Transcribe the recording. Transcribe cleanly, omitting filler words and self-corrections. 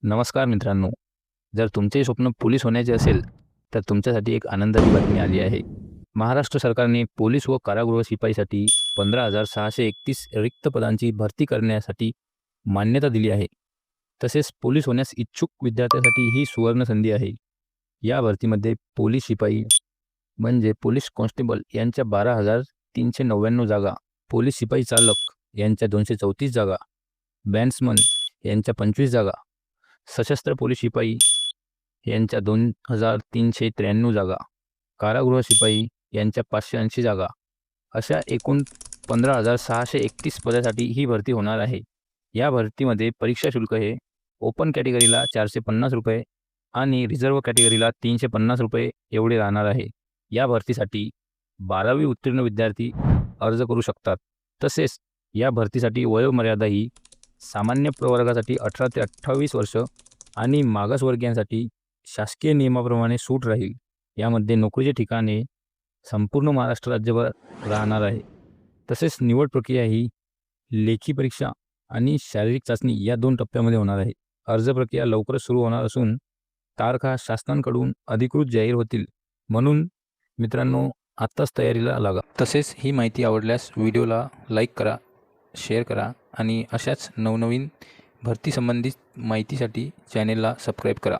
नमस्कार मित्रांनो, जर तुमचे स्वप्न पोलीस होण्याचे असेल, तर तुमच्यासाठी एक आनंदाची बातमी आली आहे. महाराष्ट्र सरकारने पोलीस व कारागृह शिपाईसाठी 15,631 रिक्त पदांची भरती करण्यासाठी मान्यता दिली आहे. तसेच पोलीस होण्यास इच्छुक विद्यार्थ्यांसाठी ही सुवर्ण संधी आहे. या भरतीमध्ये पोलीस शिपाई म्हणजे पोलीस कॉन्स्टेबल यांच्या 12,399 जागा, पोलीस शिपाई चालक यांच्या 234 जागा, बॅट्समन यांच्या 25 जागा, सशस्त्र पोलीस शिपाई यांच्या 2,393 जागा, कारागृह शिपाई यांच्या 580 जागा, अशा एकूण 15,631 पदासाठी ही भरती होणार आहे. या भरतीमध्ये परीक्षा शुल्क हे ओपन कॅटेगरीला ₹450 आणि रिझर्व्ह कॅटेगरीला ₹350 एवढे राहणार आहे. या भरतीसाठी 12वी उत्तीर्ण विद्यार्थी अर्ज करू शकतात. तसेच या भरतीसाठी वयोमर्यादा ही सामान्य प्रवर्गासाठी 18 ते 28 वर्ष आणि मागासवर्गीयांसाठी शासकीय नियमाप्रमाणे सूट राहील. यामध्ये नोकरीचे ठिकाणे संपूर्ण महाराष्ट्र राज्यभर राहणार आहे. तसेच निवड प्रक्रिया ही लेखी परीक्षा आणि शारीरिक चाचणी या 2 टप्प्यामध्ये होणार आहे. अर्ज प्रक्रिया लवकरच सुरू होणार असून तारखा शासनाकडून अधिकृत जाहीर होतील. म्हणून मित्रांनो, आत्ताच तयारीला लागा. तसेच ही माहिती आवडल्यास व्हिडिओला लाईक करा, शेअर करा आणि अशाच नवनवीन भरती संबंधित माहितीसाठी चॅनेलला सबस्क्राईब करा.